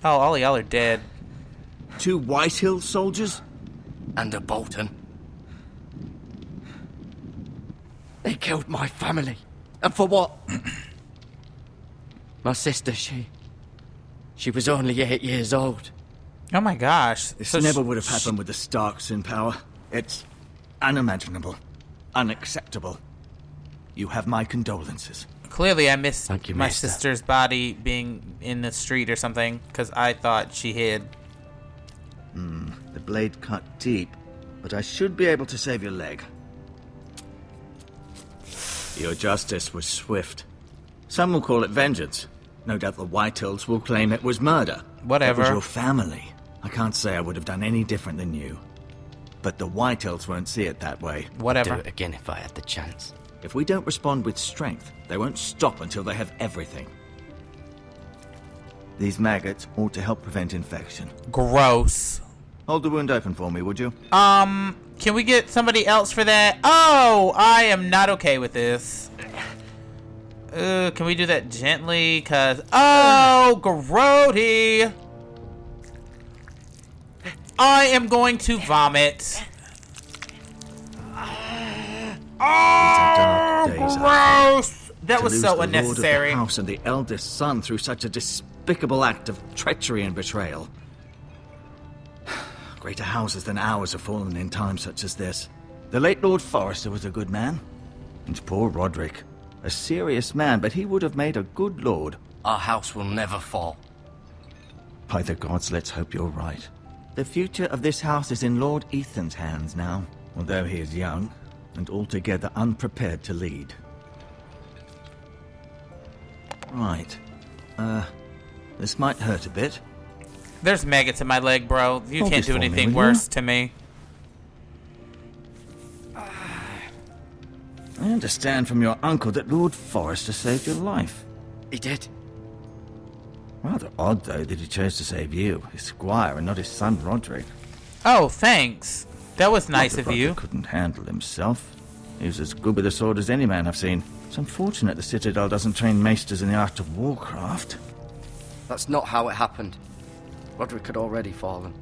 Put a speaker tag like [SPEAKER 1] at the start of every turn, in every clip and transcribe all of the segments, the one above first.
[SPEAKER 1] Oh, all y'all are dead.
[SPEAKER 2] 2 Whitehill soldiers?
[SPEAKER 3] And a Bolton. They killed my family. And for what? My sister, she was only 8 years old.
[SPEAKER 1] Oh my gosh.
[SPEAKER 2] This
[SPEAKER 1] So
[SPEAKER 2] never would have happened with the Starks in power. It's unimaginable. Unacceptable. You have my condolences.
[SPEAKER 1] Clearly I missed
[SPEAKER 3] Thank you,
[SPEAKER 1] my
[SPEAKER 3] mister.
[SPEAKER 1] sister's body being in the street or something, because I thought she hid.
[SPEAKER 2] The blade cut deep, but I should be able to save your leg. Your justice was swift. Some will call it vengeance. No doubt the Whitehills will claim it was murder.
[SPEAKER 1] Whatever.
[SPEAKER 2] It was your family. I can't say I would have done any different than you. But the Whitehills won't see it that way.
[SPEAKER 1] Whatever.
[SPEAKER 3] Do it again if I had the chance.
[SPEAKER 2] If we don't respond with strength, they won't stop until they have everything. These maggots ought to help prevent infection.
[SPEAKER 1] Gross.
[SPEAKER 2] Hold the wound open for me, would you?
[SPEAKER 1] Can we get somebody else for that? Oh, I am not okay with this. Can we do that gently? Cause, oh, grody. I am going to vomit. Oh,
[SPEAKER 2] Days
[SPEAKER 1] gross. That
[SPEAKER 2] To
[SPEAKER 1] was
[SPEAKER 2] lose
[SPEAKER 1] so
[SPEAKER 2] the
[SPEAKER 1] unnecessary.
[SPEAKER 2] Lord of the house and the eldest son through such a despicable act of treachery and betrayal. Greater houses than ours have fallen in times such as this. The late Lord Forrester was a good man. And poor Roderick. A serious man, but he would have made a good lord.
[SPEAKER 3] Our house will never fall.
[SPEAKER 2] By the gods, let's hope you're right. The future of this house is in Lord Ethan's hands now, although he is young and altogether unprepared to lead. Right. This might hurt a bit.
[SPEAKER 1] There's maggots in my leg, bro. You
[SPEAKER 2] Hold
[SPEAKER 1] can't
[SPEAKER 2] this
[SPEAKER 1] do
[SPEAKER 2] for me,
[SPEAKER 1] anything
[SPEAKER 2] will you?
[SPEAKER 1] worse to me.
[SPEAKER 2] I understand from your uncle that Lord Forrester saved your life.
[SPEAKER 3] He did.
[SPEAKER 2] Rather odd, though, that he chose to save you, his squire, and not his son Roderick.
[SPEAKER 1] Oh, thanks. That was nice
[SPEAKER 2] Not
[SPEAKER 1] of
[SPEAKER 2] that
[SPEAKER 1] you.
[SPEAKER 2] Roderick couldn't handle himself. He was as good with a sword as any man I've seen. It's unfortunate the Citadel doesn't train maesters in the art of warcraft.
[SPEAKER 3] That's not how it happened. Roderick had already fallen.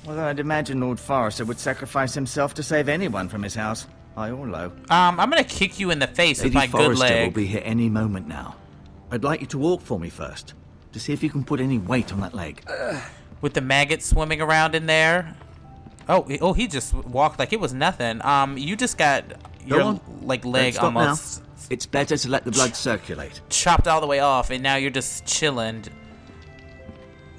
[SPEAKER 2] Although I'd imagine Lord Forrester would sacrifice himself to save anyone from his house, high or low.
[SPEAKER 1] I'm gonna kick you in the face with
[SPEAKER 2] Lady
[SPEAKER 1] my good
[SPEAKER 2] Forrester will
[SPEAKER 1] leg.
[SPEAKER 2] be here any moment now. I'd like you to walk for me first, to see if you can put any weight on that leg.
[SPEAKER 1] With the maggots swimming around in there. Oh, he just walked like it was nothing. You just got your
[SPEAKER 2] on.
[SPEAKER 1] like
[SPEAKER 2] Don't
[SPEAKER 1] leg
[SPEAKER 2] stop
[SPEAKER 1] almost
[SPEAKER 2] now. It's better to let the blood circulate.
[SPEAKER 1] chopped all the way off, and now you're just chilling.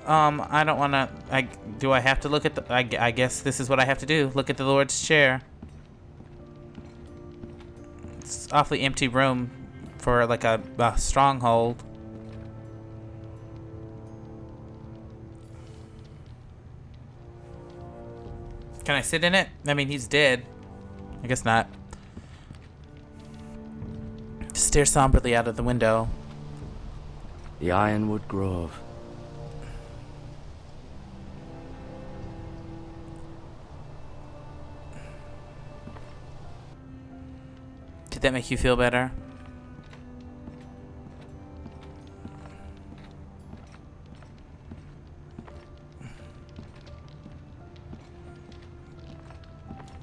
[SPEAKER 1] I don't want to. Do I have to look at the? I guess this is what I have to do. Look at the Lord's chair. It's awfully empty room for like a stronghold. Can I sit in it? I mean, he's dead. I guess not. Stare somberly out of the window.
[SPEAKER 3] The Ironwood Grove.
[SPEAKER 1] Did that make you feel better?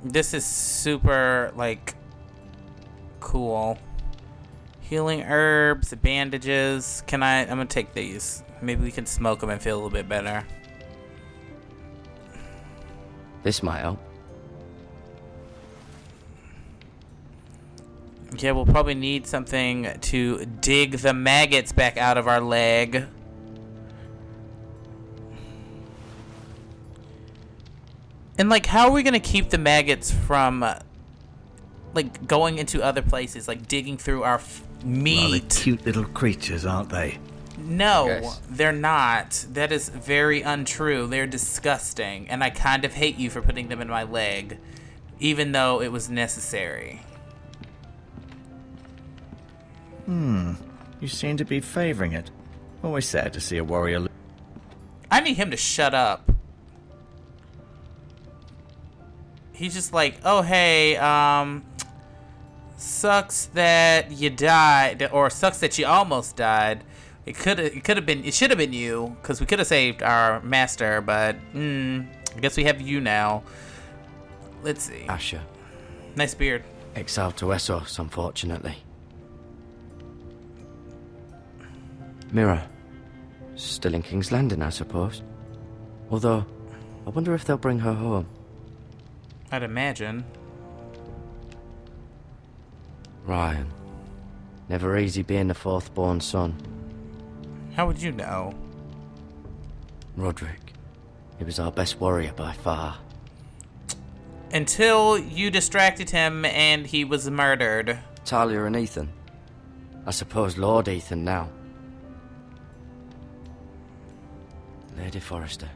[SPEAKER 1] This is super, like, cool. Healing herbs, bandages. I'm gonna take these. Maybe we can smoke them and feel a little bit better.
[SPEAKER 3] This might help.
[SPEAKER 1] Yeah, we'll probably need something to dig the maggots back out of our leg. And, like, how are we gonna keep the maggots from, like, going into other places, like digging through our meat?
[SPEAKER 2] Rather cute little creatures, aren't they?
[SPEAKER 1] No,
[SPEAKER 3] Yes.
[SPEAKER 1] they're not. That is very untrue. They're disgusting, and I kind of hate you for putting them in my leg, even though it was necessary.
[SPEAKER 2] You seem to be favoring it. Always sad to see a warrior.
[SPEAKER 1] I need him to shut up. He's just like, oh, hey, sucks that you died, or sucks that you almost died, It should have been you, because we could have saved our master, but I guess we have you now. Let's see.
[SPEAKER 3] Asher.
[SPEAKER 1] Nice beard.
[SPEAKER 3] Exiled to Westeros, unfortunately. Mira. Still in King's Landing, I suppose. Although, I wonder if they'll bring her home.
[SPEAKER 1] I'd imagine.
[SPEAKER 3] Ryan. Never easy being the fourth-born son.
[SPEAKER 1] How would you know?
[SPEAKER 3] Roderick. He was our best warrior by far.
[SPEAKER 1] Until you distracted him and he was murdered.
[SPEAKER 3] Talia and Ethan. I suppose Lord Ethan now. Lady Forrester.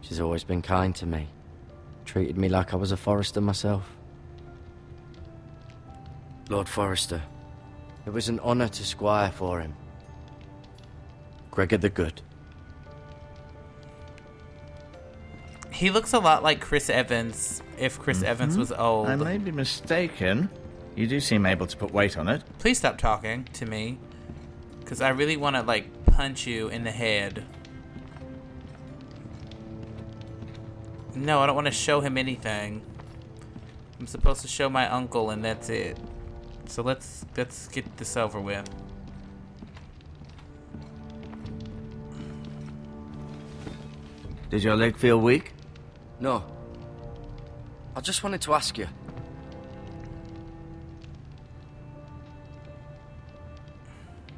[SPEAKER 3] She's always been kind to me. Treated me like I was a Forrester myself. Lord Forrester. It was an honor to squire for him. Gregor the Good.
[SPEAKER 1] He looks a lot like Chris Evans, if Chris Evans was old.
[SPEAKER 2] I may be mistaken. You do seem able to put weight on it.
[SPEAKER 1] Please stop talking to me, because I really want to, like, punch you in the head. No, I don't want to show him anything. I'm supposed to show my uncle, and that's it. So let's get this over with.
[SPEAKER 2] Did your leg feel weak?
[SPEAKER 3] No. I just wanted to ask you.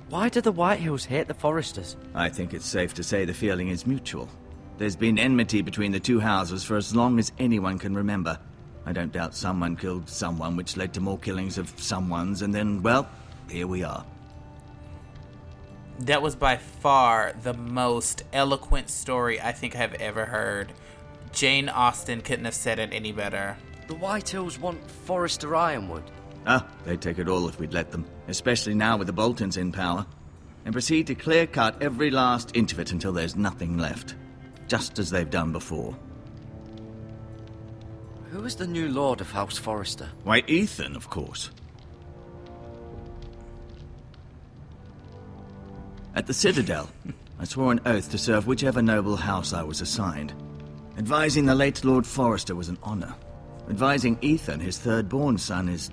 [SPEAKER 3] Why do the Whitehills hate the Forresters?
[SPEAKER 2] I think it's safe to say the feeling is mutual. There's been enmity between the two houses for as long as anyone can remember. I don't doubt someone killed someone, which led to more killings of someones, and then, well, here we are.
[SPEAKER 1] That was by far the most eloquent story I think I've ever heard. Jane Austen couldn't have said it any better.
[SPEAKER 3] The Whitehills want Forrester Ironwood.
[SPEAKER 2] They'd take it all if we'd let them, especially now with the Boltons in power, and proceed to clear-cut every last inch of it until there's nothing left, just as they've done before.
[SPEAKER 3] Who is the new Lord of House Forrester?
[SPEAKER 2] Why, Ethan, of course. At the Citadel, I swore an oath to serve whichever noble house I was assigned. Advising the late Lord Forrester was an honor. Advising Ethan, his third-born son, is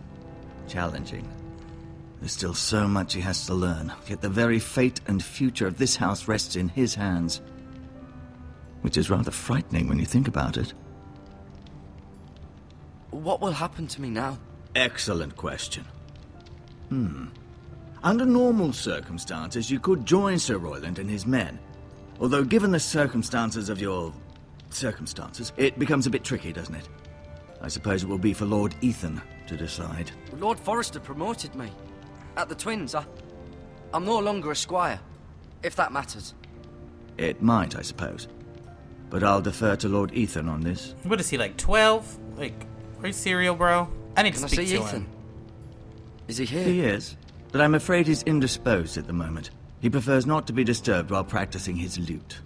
[SPEAKER 2] challenging. There's still so much he has to learn, yet the very fate and future of this house rests in his hands. Which is rather frightening when you think about it.
[SPEAKER 3] What will happen to me now?
[SPEAKER 2] Excellent question. Under normal circumstances, you could join Sir Royland and his men. Although given the circumstances of your circumstances, it becomes a bit tricky, doesn't it? I suppose it will be for Lord Ethan to decide.
[SPEAKER 3] Lord Forrester promoted me. At the Twins, I'm no longer a squire, if that matters.
[SPEAKER 2] It might, I suppose. But I'll defer to Lord Ethan on this.
[SPEAKER 1] What is he, like 12? Like, are you serial, bro? I need to
[SPEAKER 3] Can I
[SPEAKER 1] speak
[SPEAKER 3] see
[SPEAKER 1] to
[SPEAKER 3] Ethan?
[SPEAKER 1] him.
[SPEAKER 3] Is he here?
[SPEAKER 2] He is, but I'm afraid he's indisposed at the moment. He prefers not to be disturbed while practicing his lute.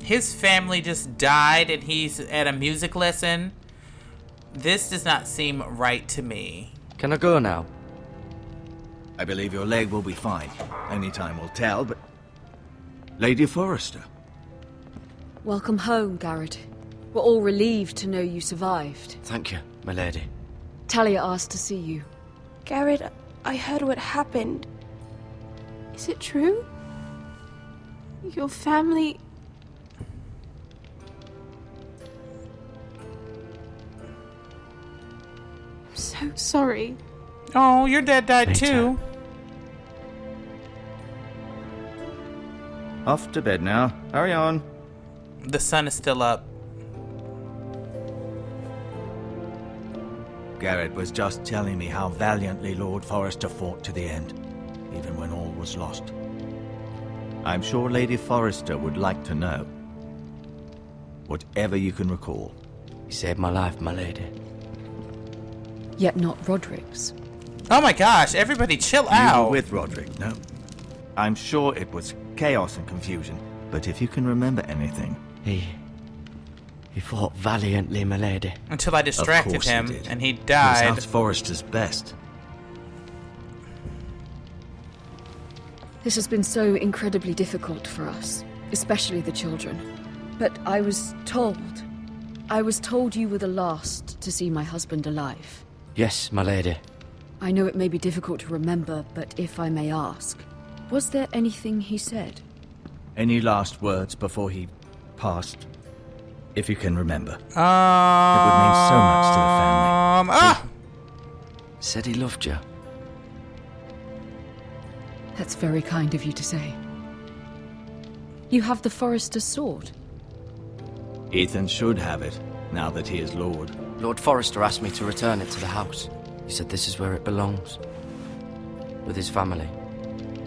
[SPEAKER 1] His family just died and he's at a music lesson. This does not seem right to me.
[SPEAKER 3] Can I go now?
[SPEAKER 2] I believe your leg will be fine. Only time will tell, but... Lady Forrester.
[SPEAKER 4] Welcome home, Garrett. We're all relieved to know you survived.
[SPEAKER 3] Thank you, my lady.
[SPEAKER 4] Talia asked to see you.
[SPEAKER 5] Garrett, I heard what happened. Is it true? Your family... I'm so sorry.
[SPEAKER 1] Oh, your dad died
[SPEAKER 3] Later.
[SPEAKER 1] too.
[SPEAKER 2] Off to bed now. Hurry on.
[SPEAKER 1] The sun is still up.
[SPEAKER 2] Garrett was just telling me how valiantly Lord Forrester fought to the end, even when all was lost. I'm sure Lady Forrester would like to know. Whatever you can recall.
[SPEAKER 3] You saved my life, my lady.
[SPEAKER 4] Yet not Roderick's.
[SPEAKER 1] Oh my gosh, everybody chill
[SPEAKER 2] You
[SPEAKER 1] out.
[SPEAKER 2] were with Roderick, no? I'm sure it was chaos and confusion, but if you can remember anything...
[SPEAKER 3] He fought valiantly, my lady.
[SPEAKER 1] Until I distracted
[SPEAKER 2] course he
[SPEAKER 1] him
[SPEAKER 2] did.
[SPEAKER 1] and he
[SPEAKER 2] He was
[SPEAKER 1] died.
[SPEAKER 2] House Forrester's best.
[SPEAKER 4] This has been so incredibly difficult for us, especially the children. But I was told you were the last to see my husband alive.
[SPEAKER 3] Yes, my lady.
[SPEAKER 4] I know it may be difficult to remember, but if I may ask, was there anything he said?
[SPEAKER 2] Any last words before he passed? If you can remember. It would mean so much to the family.
[SPEAKER 3] Said he loved you.
[SPEAKER 4] That's very kind of you to say. You have the Forester's sword.
[SPEAKER 2] Ethan should have it, now that he is Lord.
[SPEAKER 3] Lord Forrester asked me to return it to the house. He said this is where it belongs. With his family.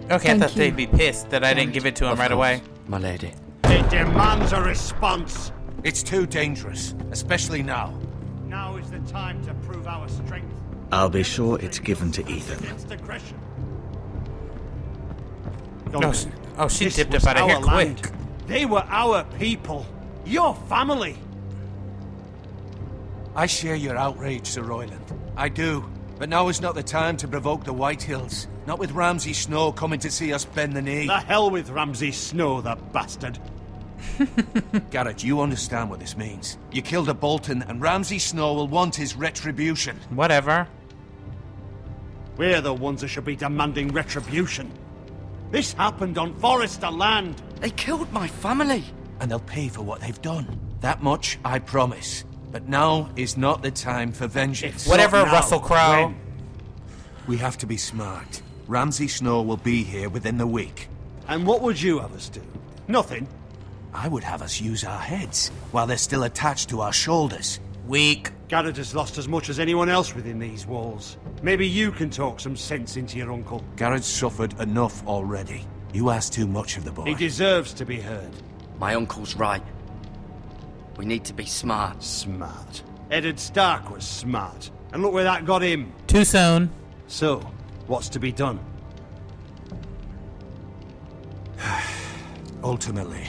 [SPEAKER 1] Okay, I
[SPEAKER 4] Thank
[SPEAKER 1] thought they'd be
[SPEAKER 4] you.
[SPEAKER 1] pissed that I didn't give it to him
[SPEAKER 3] Of
[SPEAKER 1] right
[SPEAKER 3] course,
[SPEAKER 1] away.
[SPEAKER 3] my lady.
[SPEAKER 6] It demands a response.
[SPEAKER 7] It's too dangerous, especially now.
[SPEAKER 6] Now is the time to prove our strength.
[SPEAKER 2] I'll be sure it's given to Ethan.
[SPEAKER 6] Against aggression.
[SPEAKER 1] Oh, she
[SPEAKER 6] This
[SPEAKER 1] dipped
[SPEAKER 6] was
[SPEAKER 1] up out of here
[SPEAKER 6] our land.
[SPEAKER 1] quick.
[SPEAKER 6] They were our people. Your family.
[SPEAKER 7] I share your outrage, Sir Royland. I do. But now is not the time to provoke the Whitehills. Not with Ramsay Snow coming to see us bend the knee.
[SPEAKER 6] The hell with Ramsay Snow, the bastard.
[SPEAKER 7] Garrett, you understand what this means. You killed a Bolton, and Ramsay Snow will want his retribution.
[SPEAKER 1] Whatever.
[SPEAKER 6] We're the ones that should be demanding retribution. This happened on Forester land.
[SPEAKER 3] They killed my family.
[SPEAKER 7] And they'll pay for what they've done. That much I promise. But now is not the time for vengeance.
[SPEAKER 1] Whatever,
[SPEAKER 6] Not now.
[SPEAKER 1] Russell Crowe.
[SPEAKER 6] When?
[SPEAKER 7] We have to be smart. Ramsay Snow will be here within the week.
[SPEAKER 6] And what would you have us do? Nothing.
[SPEAKER 7] I would have us use our heads while they're still attached to our shoulders.
[SPEAKER 1] Weak.
[SPEAKER 6] Garrett has lost as much as anyone else within these walls. Maybe you can talk some sense into your uncle.
[SPEAKER 7] Garrett's suffered enough already. You ask too much of the boy.
[SPEAKER 6] He deserves to be heard.
[SPEAKER 3] My uncle's right. We need to be smart.
[SPEAKER 6] Smart. Eddard Stark was smart. And look where that got him.
[SPEAKER 1] Too soon.
[SPEAKER 6] So, what's to be done?
[SPEAKER 7] Ultimately,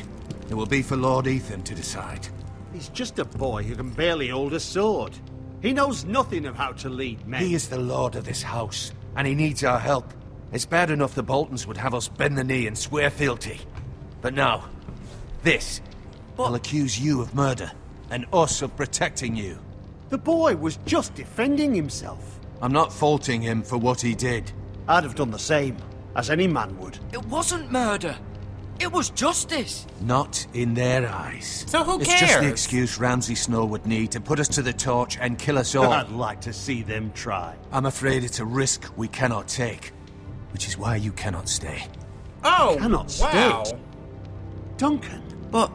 [SPEAKER 7] it will be for Lord Ethan to decide.
[SPEAKER 6] He's just a boy who can barely hold a sword. He knows nothing of how to lead men.
[SPEAKER 7] He is the lord of this house, and he needs our help. It's bad enough the Boltons would have us bend the knee and swear fealty. But now, this will accuse you of murder, and us of protecting you.
[SPEAKER 6] The boy was just defending himself.
[SPEAKER 7] I'm not faulting him for what he did.
[SPEAKER 6] I'd have done the same, as any man would.
[SPEAKER 3] It wasn't murder. It was justice.
[SPEAKER 7] Not in their eyes.
[SPEAKER 1] So who
[SPEAKER 7] It's just the
[SPEAKER 1] cares?
[SPEAKER 7] excuse Ramsay Snow would need to put us to the torch and kill us all.
[SPEAKER 6] I'd like to see them try.
[SPEAKER 7] I'm afraid it's a risk we cannot take, which is why you cannot stay.
[SPEAKER 1] Oh,
[SPEAKER 6] Cannot
[SPEAKER 1] wow.
[SPEAKER 6] state. Duncan,
[SPEAKER 3] But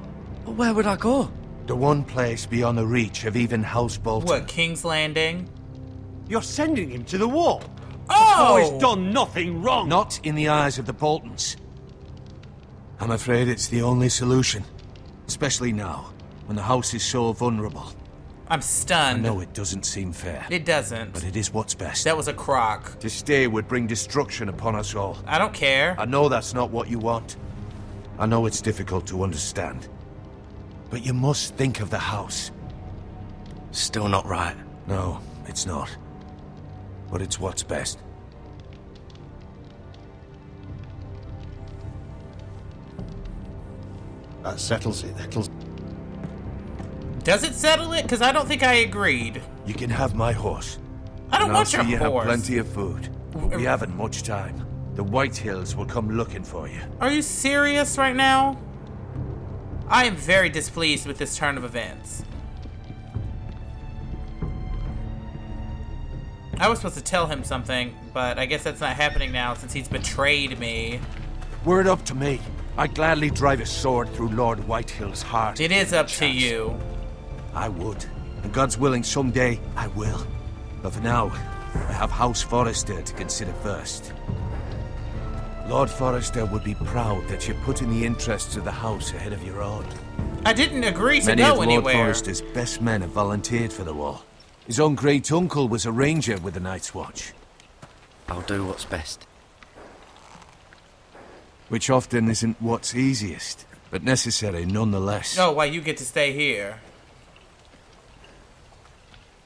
[SPEAKER 3] where would I go?
[SPEAKER 7] The one place beyond the reach of even House Bolton.
[SPEAKER 1] What, King's Landing?
[SPEAKER 6] you're sending him to the wall.
[SPEAKER 1] Oh!
[SPEAKER 6] He's done nothing wrong.
[SPEAKER 7] Not in the eyes of the Boltons. I'm afraid it's the only solution. Especially now, when the house is so vulnerable.
[SPEAKER 1] I'm
[SPEAKER 7] I
[SPEAKER 1] stunned.
[SPEAKER 7] know it doesn't seem fair,
[SPEAKER 1] It doesn't.
[SPEAKER 7] but it is what's best.
[SPEAKER 1] That was a crock.
[SPEAKER 7] To stay would bring destruction upon us all.
[SPEAKER 1] I don't care.
[SPEAKER 7] I know that's not what you want. I know it's difficult to understand. But you must think of the house.
[SPEAKER 3] Still not right.
[SPEAKER 7] No, it's not. But it's what's best.
[SPEAKER 6] That settles it.
[SPEAKER 1] Does it settle it? Because I don't think I agreed.
[SPEAKER 7] You can have my horse.
[SPEAKER 1] I don't
[SPEAKER 7] And I'll
[SPEAKER 1] want your
[SPEAKER 7] see you
[SPEAKER 1] horse.
[SPEAKER 7] have plenty of food. We haven't much time. The Whitehills will come looking for you.
[SPEAKER 1] Are you serious right now? I am very displeased with this turn of events. I was supposed to tell him something, but I guess that's not happening now since he's betrayed me.
[SPEAKER 7] Were it up to me, I'd gladly drive a sword through Lord Whitehill's heart.
[SPEAKER 1] It is up to
[SPEAKER 7] Chance.
[SPEAKER 1] you.
[SPEAKER 7] I would. And God's willing, someday I will. But for now, I have House Forrester to consider first. Lord Forrester would be proud that you're putting the interests of the house ahead of your own.
[SPEAKER 1] I didn't agree to
[SPEAKER 7] Many
[SPEAKER 1] go
[SPEAKER 7] of Lord
[SPEAKER 1] anywhere.
[SPEAKER 7] Forrester's best men have volunteered for the war. His own great uncle was a ranger with the Night's Watch,
[SPEAKER 3] I'll do what's best.
[SPEAKER 7] which often isn't what's easiest, but necessary nonetheless.
[SPEAKER 1] Oh, why you get to stay here?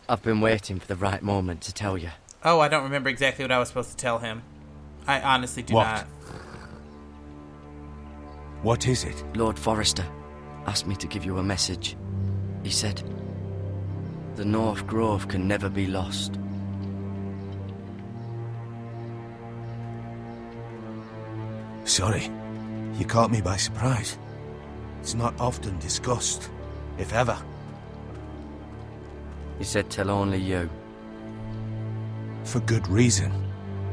[SPEAKER 3] I've been waiting for the right moment to tell you.
[SPEAKER 1] Oh, I don't remember exactly what I was supposed to tell him. I honestly do
[SPEAKER 7] What?
[SPEAKER 1] not.
[SPEAKER 7] What is it?
[SPEAKER 3] Lord Forrester asked me to give you a message. He said, the North Grove can never be lost.
[SPEAKER 7] Sorry, you caught me by surprise. It's not often discussed, if ever.
[SPEAKER 3] He said tell only you.
[SPEAKER 7] For good reason.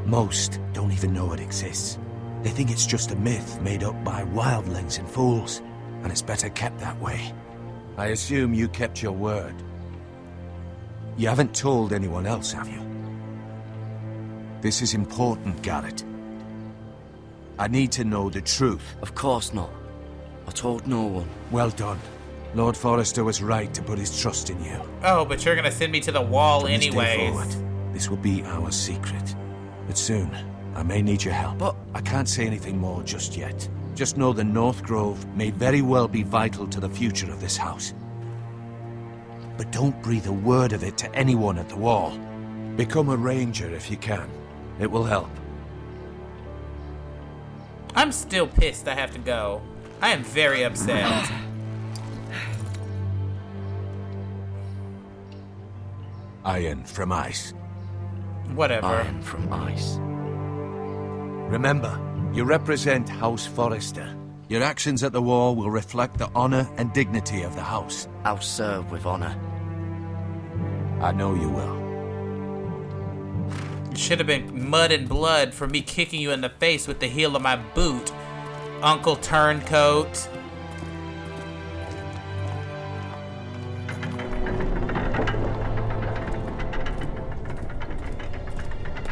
[SPEAKER 7] Most don't even know it exists. They think it's just a myth made up by wildlings and fools, and it's better kept that way. I assume you kept your word. You haven't told anyone else, have you? This is important, Garrett. I need to know the truth.
[SPEAKER 3] Of course not. I told no one.
[SPEAKER 7] Well done. Lord Forrester was right to put his trust in you.
[SPEAKER 1] Oh, but you're gonna send me to the wall
[SPEAKER 7] From this day
[SPEAKER 1] anyways.
[SPEAKER 7] forward, this will be our secret. But soon, I may need your help. But I can't say anything more just yet. Just know the North Grove may very well be vital to the future of this house. But don't breathe a word of it to anyone at the wall. Become a ranger if you can. It will help.
[SPEAKER 1] I'm still pissed I have to go. I am very upset.
[SPEAKER 7] Iron from ice.
[SPEAKER 1] Whatever.
[SPEAKER 3] Iron from ice.
[SPEAKER 7] Remember, you represent House Forrester. Your actions at the wall will reflect the honor and dignity of the house.
[SPEAKER 3] I'll serve with honor.
[SPEAKER 7] I know you will.
[SPEAKER 1] It should have been mud and blood for me kicking you in the face with the heel of my boot, Uncle Turncoat.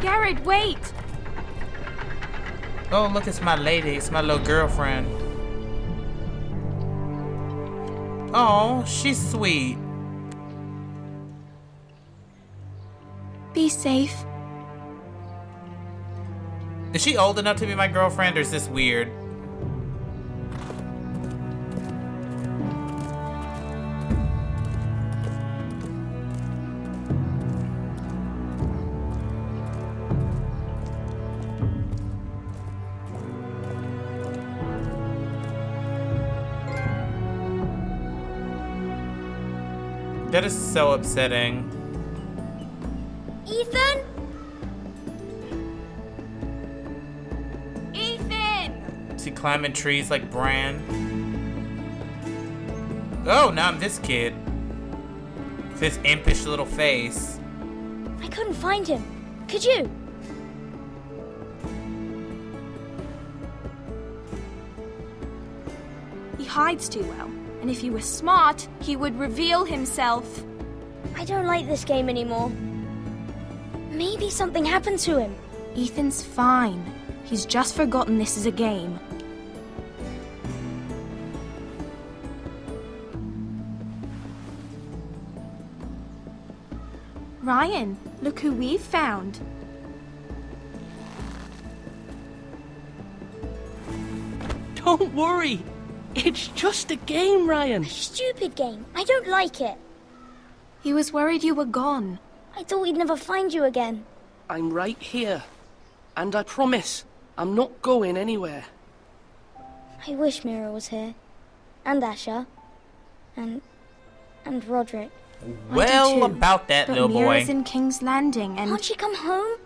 [SPEAKER 5] Garrett, wait!
[SPEAKER 1] Oh, look, it's my lady. It's my little girlfriend. Oh, she's sweet.
[SPEAKER 5] Be safe.
[SPEAKER 1] Is she old enough to be my girlfriend, or is this weird? That is so upsetting.
[SPEAKER 8] Ethan?
[SPEAKER 5] Ethan!
[SPEAKER 1] Is he climbing trees like Bran? Oh, now I'm this kid. With his impish little face.
[SPEAKER 8] I couldn't find him. Could you?
[SPEAKER 5] He hides too well, and if he were smart, he would reveal himself.
[SPEAKER 8] I don't like this game anymore. Maybe something happened to him.
[SPEAKER 5] Ethan's fine. He's just forgotten this is a game. Ryan, look who we've found.
[SPEAKER 9] Don't worry. It's just a game, Ryan.
[SPEAKER 8] Stupid game. I don't like it.
[SPEAKER 5] He was worried you were gone.
[SPEAKER 8] I thought we'd never find you again.
[SPEAKER 9] I'm right here. And I promise, I'm not going anywhere.
[SPEAKER 8] I wish Mira was here. And Asher. And Roderick.
[SPEAKER 1] Well,
[SPEAKER 5] too.
[SPEAKER 1] about that,
[SPEAKER 5] But
[SPEAKER 1] little boy.
[SPEAKER 5] Mira's in King's Landing, and
[SPEAKER 8] Can't she come home?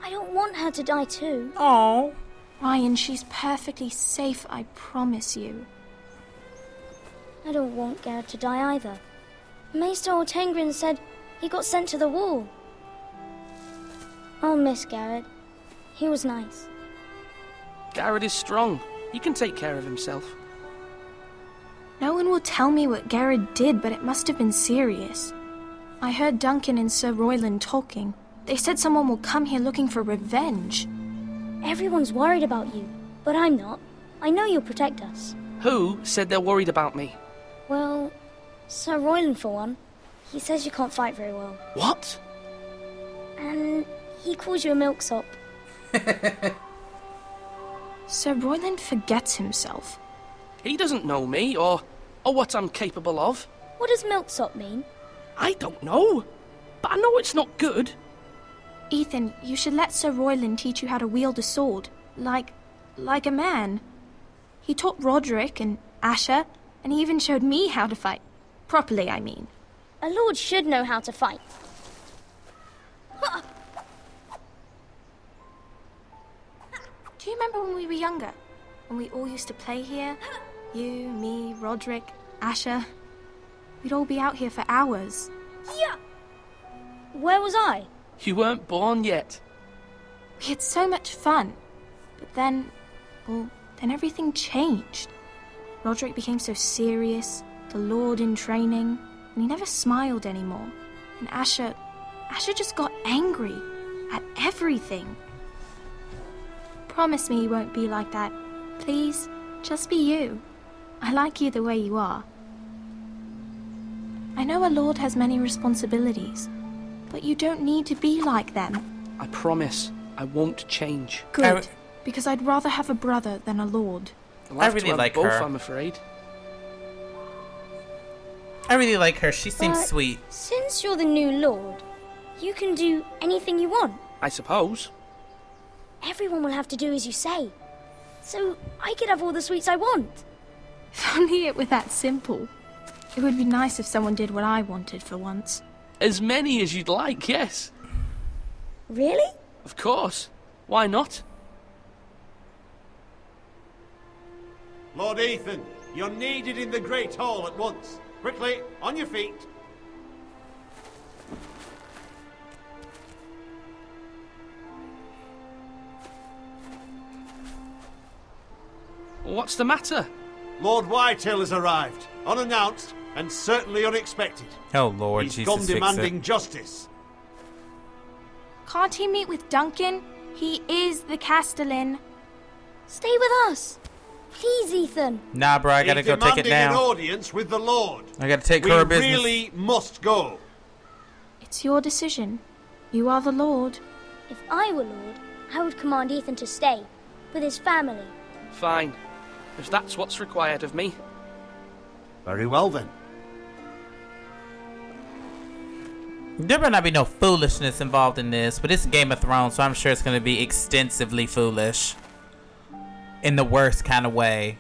[SPEAKER 8] I don't want her to die too.
[SPEAKER 1] Oh,
[SPEAKER 5] Ryan, she's perfectly safe, I promise you.
[SPEAKER 8] I don't want Garrett to die either. Maester Ortengrin said he got sent to the wall. I'll miss Garrett. He was nice.
[SPEAKER 9] Garrett is strong. He can take care of himself.
[SPEAKER 5] No one will tell me what Garrett did, but it must have been serious. I heard Duncan and Sir Royland talking. They said someone will come here looking for revenge.
[SPEAKER 8] Everyone's worried about you, but I'm not. I know you'll protect us.
[SPEAKER 9] Who said they're worried about me?
[SPEAKER 8] Well, Sir Royland for one. He says you can't fight very well.
[SPEAKER 9] What?
[SPEAKER 8] And he calls you a milksop.
[SPEAKER 5] Sir Royland forgets himself.
[SPEAKER 9] He doesn't know me, or what I'm capable of.
[SPEAKER 8] What does milksop mean?
[SPEAKER 9] I don't know. But I know it's not good.
[SPEAKER 5] Ethan, you should let Sir Royland teach you how to wield a sword. Like a man. He taught Roderick and Asher, and he even showed me how to fight. Properly, I mean.
[SPEAKER 8] A lord should know how to fight.
[SPEAKER 5] Do you remember when we were younger? When we all used to play here? You, me, Roderick, Asher. We'd all be out here for hours.
[SPEAKER 8] Yeah. Where was I?
[SPEAKER 9] You weren't born yet.
[SPEAKER 5] We had so much fun. But then, then everything changed. Roderick became so serious, the Lord in training, and he never smiled anymore. And Asher just got angry at everything. Promise me you won't be like that. Please, just be you. I like you the way you are. I know a lord has many responsibilities, but you don't need to be like them.
[SPEAKER 9] I promise I won't change.
[SPEAKER 5] Good, because I'd rather have a brother than a lord.
[SPEAKER 9] I'll have
[SPEAKER 1] really
[SPEAKER 9] to have
[SPEAKER 1] like
[SPEAKER 9] both,
[SPEAKER 1] her.
[SPEAKER 9] I'm afraid.
[SPEAKER 1] I really like her. She seems
[SPEAKER 8] But
[SPEAKER 1] sweet.
[SPEAKER 8] Since you're the new lord, you can do anything you want.
[SPEAKER 9] I suppose.
[SPEAKER 8] Everyone will have to do as you say. So I could have all the sweets I want.
[SPEAKER 5] If only it were that simple. It would be nice if someone did what I wanted for once.
[SPEAKER 9] As many as you'd like, yes.
[SPEAKER 8] Really?
[SPEAKER 9] Of course. Why not?
[SPEAKER 6] Lord Ethan, you're needed in the Great Hall at once. Quickly, on your feet.
[SPEAKER 9] What's the matter?
[SPEAKER 6] Lord Whitehill has arrived, unannounced and certainly unexpected.
[SPEAKER 1] Oh Lord,
[SPEAKER 6] He's
[SPEAKER 1] Jesus,
[SPEAKER 6] come
[SPEAKER 1] fix
[SPEAKER 6] demanding
[SPEAKER 1] it.
[SPEAKER 6] justice.
[SPEAKER 5] Can't he meet with Duncan? He is the Castellan.
[SPEAKER 8] Stay with us. Please, Ethan.
[SPEAKER 1] Nah, bro, I gotta
[SPEAKER 6] He's
[SPEAKER 1] go take it
[SPEAKER 6] demanding an
[SPEAKER 1] down.
[SPEAKER 6] audience with the Lord.
[SPEAKER 1] I gotta take
[SPEAKER 6] We
[SPEAKER 1] care of business.
[SPEAKER 6] really must go.
[SPEAKER 5] It's your decision. You are the Lord.
[SPEAKER 8] If I were lord, I would command Ethan to stay with his family.
[SPEAKER 9] Fine. If that's what's required of me.
[SPEAKER 6] Very well then.
[SPEAKER 1] There better not be no foolishness involved in this, but it's Game of Thrones, so I'm sure it's gonna be extensively foolish. In the worst kind of way.